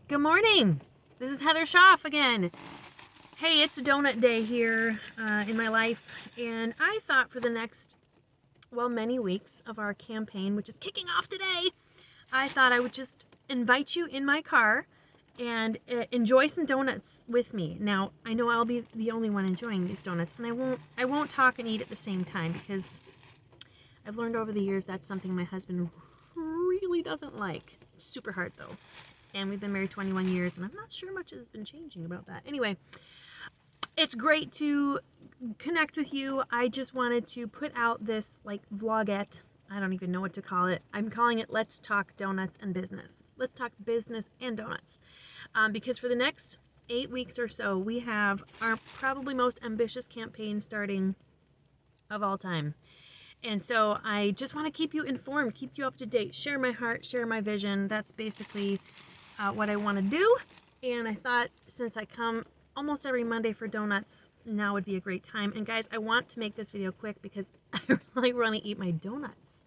Good morning. This is Heather Schaff again. Hey, it's donut day here in my life, and I thought for the next, many weeks of our campaign, which is kicking off today, I thought I would just invite you in my car and enjoy some donuts with me. Now, I know I'll be the only one enjoying these donuts, and I won't talk and eat at the same time because I've learned over the years that's something my husband really doesn't like. It's super hard though. And we've been married 21 years, and I'm not sure much has been changing about that. Anyway, it's great to connect with you. I just wanted to put out this vlogette. I don't even know what to call it. I'm calling it Let's Talk Donuts and Business. Let's talk business and donuts. Because for the next 8 weeks or so, we have our probably most ambitious campaign starting of all time. And so I just want to keep you informed, keep you up to date, share my heart, share my vision. That's basically what I want to do. And I thought since I come almost every Monday for donuts, now would be a great time. And guys, I want to make this video quick because I really want to eat my donuts.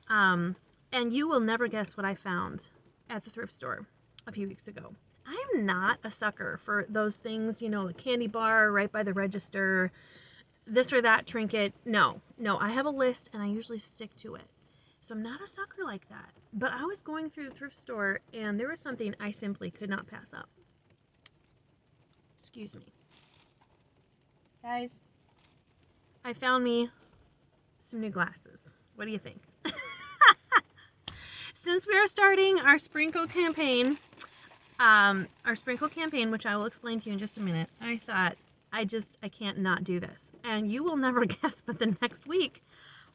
And you will never guess what I found at the thrift store a few weeks ago. I am not a sucker for those things, the candy bar right by the register, this or that trinket. No, I have a list and I usually stick to it. So I'm not a sucker like that. But I was going through the thrift store and there was something I simply could not pass up. Excuse me. Guys, I found me some new glasses. What do you think? Since we are starting our sprinkle campaign, which I will explain to you in just a minute, I thought, I can't not do this. And you will never guess, but the next week,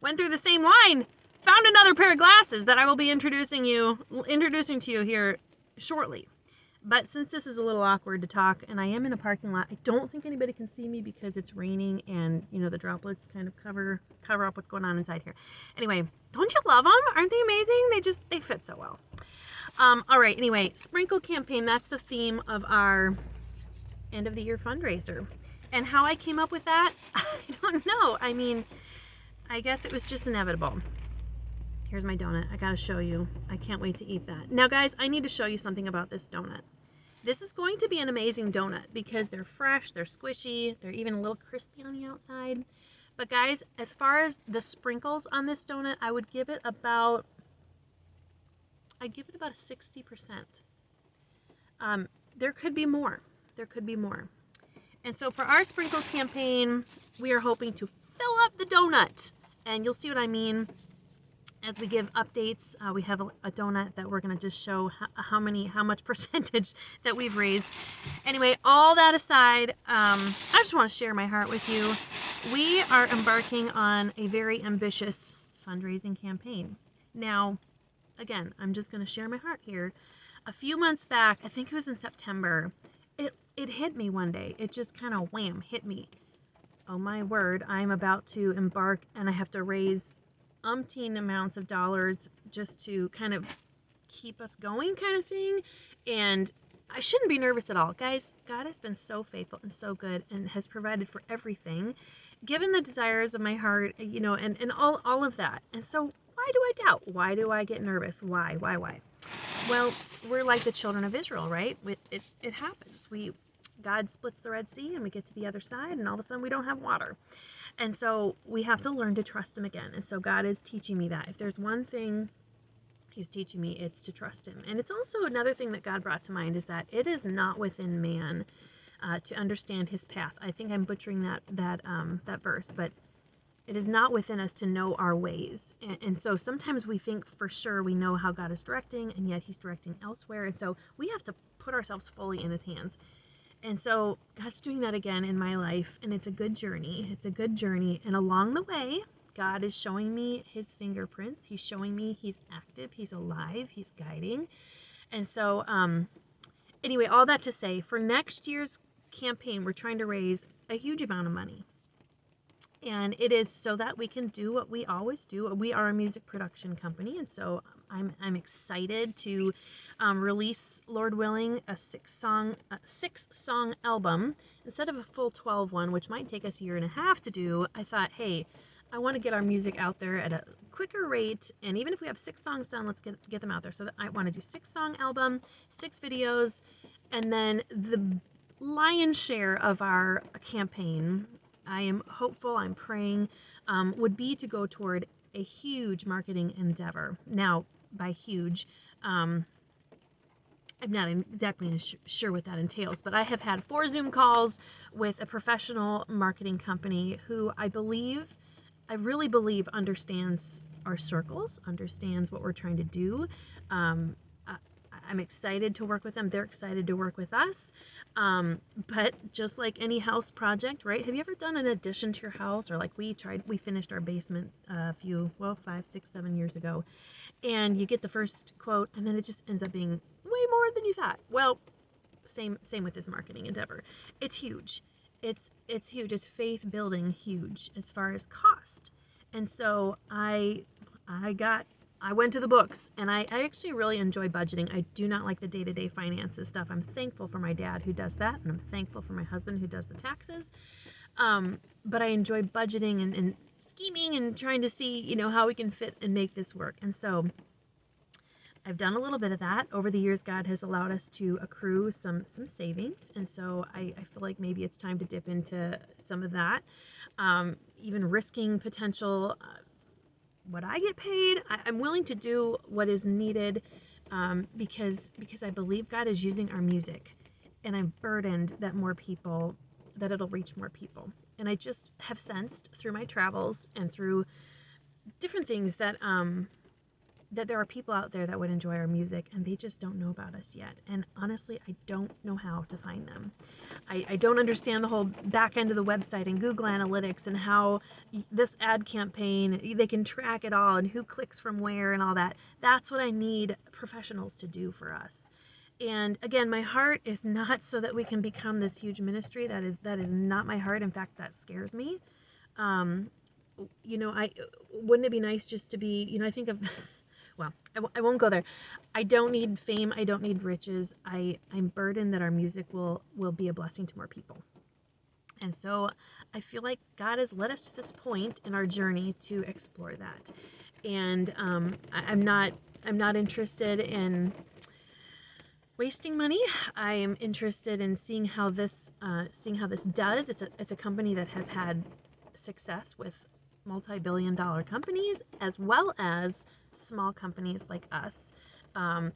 went through the same line, found another pair of glasses that I will be introducing to you here shortly. But since this is a little awkward to talk, and I am in a parking lot, I don't think anybody can see me because it's raining and, the droplets kind of cover up what's going on inside here. Anyway, don't you love them? Aren't they amazing? They fit so well. All right, anyway, sprinkle campaign, that's the theme of our end of the year fundraiser. And how I came up with that, I don't know. I mean, I guess it was just inevitable. Here's my donut. I gotta show you. I can't wait to eat that. Now guys, I need to show you something about this donut. This is going to be an amazing donut because they're fresh, they're squishy, they're even a little crispy on the outside. But guys, as far as the sprinkles on this donut, I would give it about a 60%. There could be more. And so for our sprinkle campaign, we are hoping to fill up the donut. And you'll see what I mean as we give updates. We have a donut that we're going to just show how much percentage that we've raised. Anyway, all that aside, I just want to share my heart with you. We are embarking on a very ambitious fundraising campaign. Now, again, I'm just going to share my heart here. A few months back, I think it was in September, it hit me one day. It just kind of wham, hit me. Oh my word, I'm about to embark and I have to raise umpteen amounts of dollars just to kind of keep us going kind of thing. And I shouldn't be nervous at all. Guys, God has been so faithful and so good and has provided for everything, given the desires of my heart, and all of that. And so why do I doubt? Why do I get nervous? Why? Well, we're like the children of Israel, right? It happens. God splits the Red Sea and we get to the other side and all of a sudden we don't have water. And so we have to learn to trust him again. And so God is teaching me that. If there's one thing he's teaching me, it's to trust him. And it's also another thing that God brought to mind is that it is not within man to understand his path. I think I'm butchering that verse, but it is not within us to know our ways. And so sometimes we think for sure we know how God is directing, and yet he's directing elsewhere. And so we have to put ourselves fully in his hands. And so God's doing that again in my life, and it's a good journey. And along the way, God is showing me his fingerprints. He's showing me he's active, he's alive, he's guiding. And so, anyway, all that to say, for next year's campaign, we're trying to raise a huge amount of money. And it is so that we can do what we always do. We are a music production company, and so I'm excited to release, Lord willing, a six song album instead of a full 12 one, which might take us a year and a half to do. I thought, hey, I want to get our music out there at a quicker rate, and even if we have 6 songs done, let's get them out there. So that I want to do 6-song album, 6 videos, and then the lion's share of our campaign, I am hopeful, I'm praying, would be to go toward a huge marketing endeavor. Now, by huge, I'm not exactly sure what that entails, but I have had 4 Zoom calls with a professional marketing company who I really believe understands our circles, understands what we're trying to do. I'm excited to work with them. They're excited to work with us. But just like any house project, right? Have you ever done an addition to your house? Or like we finished our basement 5, 6, 7 years ago. And you get the first quote and then it just ends up being way more than you thought. Well, same with this marketing endeavor. It's huge. It's huge. It's faith building huge as far as cost. And so I went to the books, and I actually really enjoy budgeting. I do not like the day-to-day finances stuff. I'm thankful for my dad who does that, and I'm thankful for my husband who does the taxes. But I enjoy budgeting and scheming and trying to see, how we can fit and make this work. And so I've done a little bit of that. Over the years, God has allowed us to accrue some savings. And so I feel like maybe it's time to dip into some of that. Even risking potential what I get paid. I'm willing to do what is needed because I believe God is using our music. And I'm burdened that it'll reach more people. And I just have sensed through my travels and through different things that there are people out there that would enjoy our music and they just don't know about us yet. And honestly, I don't know how to find them. I don't understand the whole back end of the website and Google Analytics and how this ad campaign, they can track it all and who clicks from where and all that. That's what I need professionals to do for us. And again, my heart is not so that we can become this huge ministry. That is not my heart. In fact, that scares me. Wouldn't it be nice just to be, I think of, well, I won't go there. I don't need fame. I don't need riches. I'm burdened that our music will be a blessing to more people. And so I feel like God has led us to this point in our journey to explore that. And I'm not interested in wasting money. I am interested in seeing how this does. It's a company that has had success with multi-billion-dollar companies as well as small companies like us,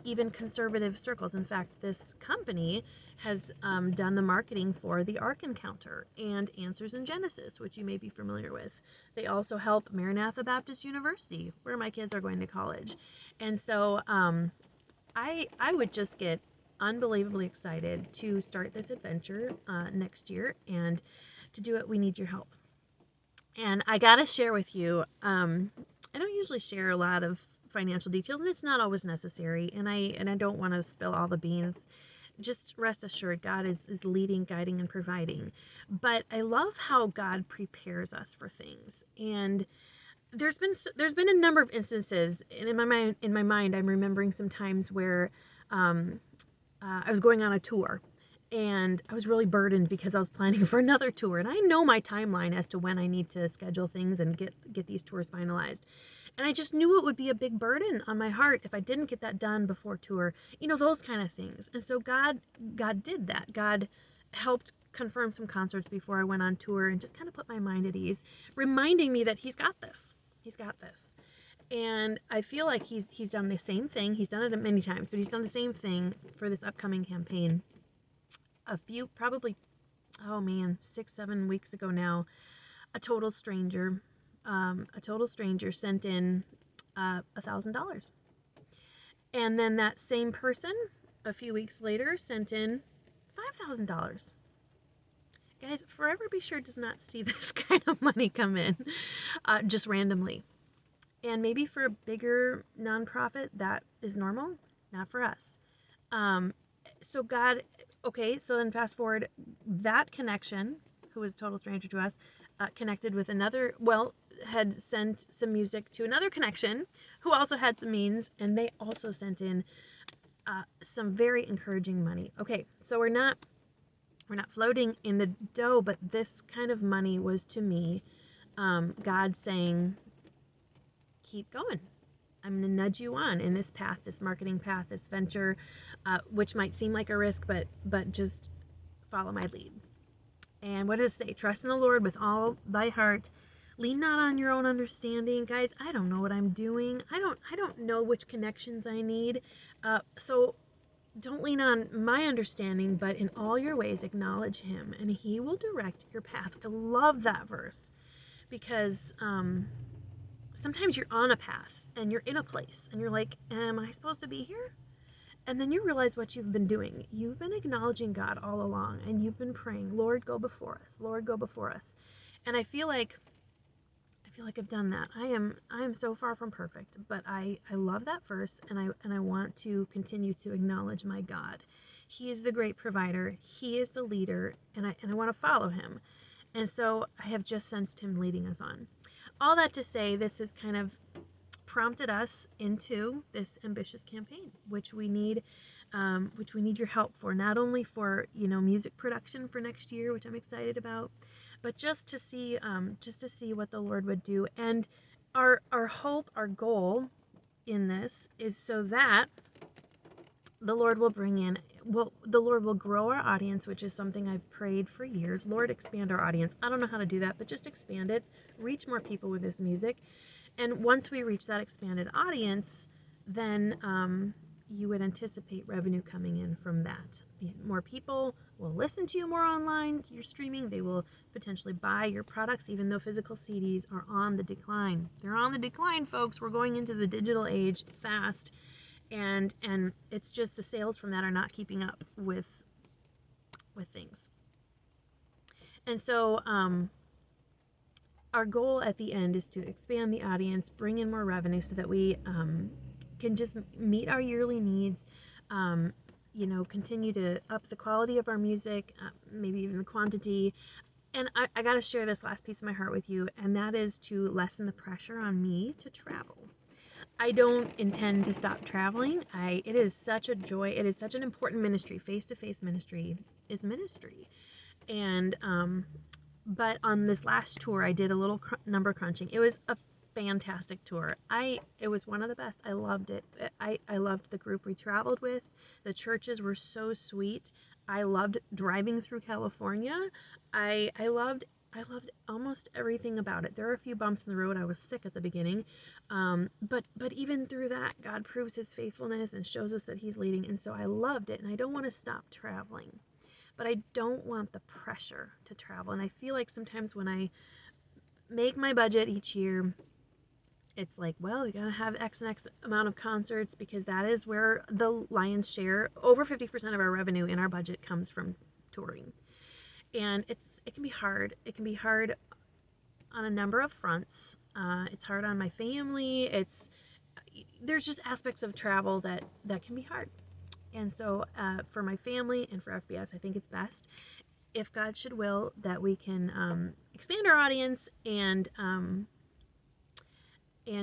even conservative circles. In fact, this company has done the marketing for the Ark Encounter and Answers in Genesis, which you may be familiar with. They also help Maranatha Baptist University, where my kids are going to college. And so I would just get unbelievably excited to start this adventure next year, and to do it, we need your help. And I gotta share with you, I don't usually share a lot of financial details, and it's not always necessary, and I don't want to spill all the beans. Just rest assured, God is leading, guiding, and providing. But I love how God prepares us for things. And there's been a number of instances, and in my mind, I'm remembering some times where I was going on a tour, and I was really burdened because I was planning for another tour, and I know my timeline as to when I need to schedule things and get these tours finalized. And I just knew it would be a big burden on my heart if I didn't get that done before tour, those kind of things. And so God did that. God helped confirm some concerts before I went on tour and just kind of put my mind at ease, reminding me that He's got this. He's got this. And I feel like he's done the same thing. He's done it many times, but He's done the same thing for this upcoming campaign. Probably 6-7 weeks ago now, a total stranger sent in $1,000. And then that same person a few weeks later sent in $5,000. Guys, Forever Be Sure does not see this kind of money come in just randomly. And maybe for a bigger nonprofit, that is normal. Not for us. So God, okay, so then fast forward, that connection, who was a total stranger to us, connected with another, had sent some music to another connection who also had some means, and they also sent in some very encouraging money. Okay, so we're not floating in the dough, but this kind of money was to me God saying, keep going. I'm going to nudge you on in this path, this marketing path, this venture, which might seem like a risk, but just follow my lead. And what does it say? Trust in the Lord with all thy heart. Lean not on your own understanding. Guys, I don't know what I'm doing. I don't know which connections I need. So don't lean on my understanding, but in all your ways acknowledge him, and he will direct your path. I love that verse because sometimes you're on a path and you're in a place and you're like, am I supposed to be here? And then you realize what you've been doing. You've been acknowledging God all along, and you've been praying, Lord, go before us. Lord, go before us. And I feel like I've done that. I am so far from perfect, but I love that verse, and I want to continue to acknowledge my God. He is the great provider. He is the leader, and I want to follow him. And so I have just sensed him leading us on. All that to say, this has kind of prompted us into this ambitious campaign, which we need your help for, not only for music production for next year, which I'm excited about, but just to see what the Lord would do. And our hope, our goal in this is so that the Lord will the Lord will grow our audience, which is something I've prayed for years. Lord, expand our audience. I don't know how to do that, but just expand it, reach more people with this music. And once we reach that expanded audience, then you would anticipate revenue coming in from that. These more people will listen to you more online, you're streaming. They will potentially buy your products, even though physical CDs are on the decline. They're on the decline, folks. We're going into the digital age fast. And it's just the sales from that are not keeping up with things. And so our goal at the end is to expand the audience, bring in more revenue so that we can just meet our yearly needs, continue to up the quality of our music, maybe even the quantity. And I got to share this last piece of my heart with you, and that is to lessen the pressure on me to travel. I don't intend to stop traveling. It is such a joy. It is such an important ministry. Face-to-face ministry is ministry. And but on this last tour, I did a little number crunching. It was a fantastic tour. It was one of the best. I loved it. I loved the group we traveled with. The churches were so sweet. I loved driving through California. I loved almost everything about it. There were a few bumps in the road. I was sick at the beginning. But even through that, God proves his faithfulness and shows us that he's leading. And so I loved it, and I don't want to stop traveling. But I don't want the pressure to travel. And I feel like sometimes when I make my budget each year, it's like, well, we got to have X and X amount of concerts because that is where the lion's share, over 50% of our revenue in our budget comes from touring. And it can be hard. It can be hard on a number of fronts. It's hard on my family. There's just aspects of travel that can be hard. And so for my family and for FBS, I think it's best, if God should will, that we can expand our audience and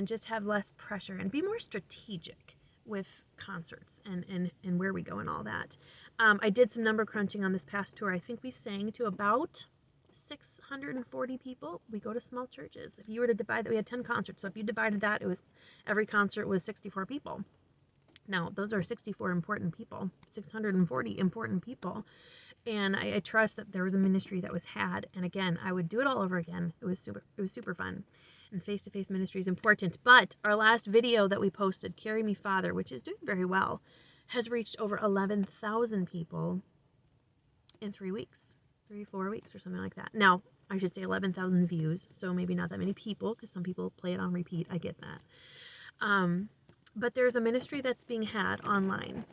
just have less pressure and be more strategic with concerts and where we go and all that. I did some number crunching on this past tour. I think we sang to about 640 people. We go to small churches. If you were to divide that, we had 10 concerts. So if you divided that, every concert was 64 people. Now, those are 64 important people, 640 important people. And I trust that there was a ministry that was had. And again, I would do it all over again. It was super fun. And face-to-face ministry is important. But our last video that we posted, Carry Me Father, which is doing very well, has reached over 11,000 people in 3 weeks, 4 weeks or something like that. Now, I should say 11,000 views, so maybe not that many people, because some people play it on repeat. I get that. But there's a ministry that's being had online,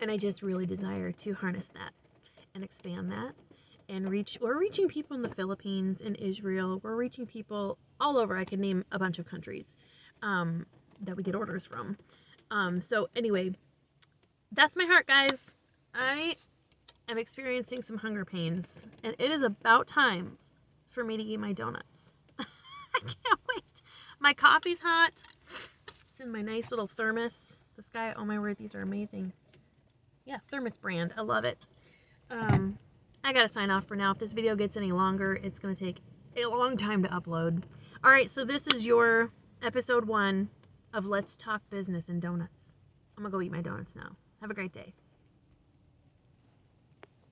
and I just really desire to harness that and expand that and we're reaching people in the Philippines, in Israel. We're reaching people all over. I could name a bunch of countries that we get orders from. So anyway, that's my heart, guys. I am experiencing some hunger pains, and it is about time for me to eat my donuts. I can't wait. My coffee's hot. It's in my nice little thermos. This guy, oh my word, these are amazing. Yeah, thermos brand. I love it. I gotta sign off for now. If this video gets any longer, it's gonna take a long time to upload. All right, so this is your episode 1 of Let's Talk Business and Donuts. I'm gonna go eat my donuts now. Have a great day.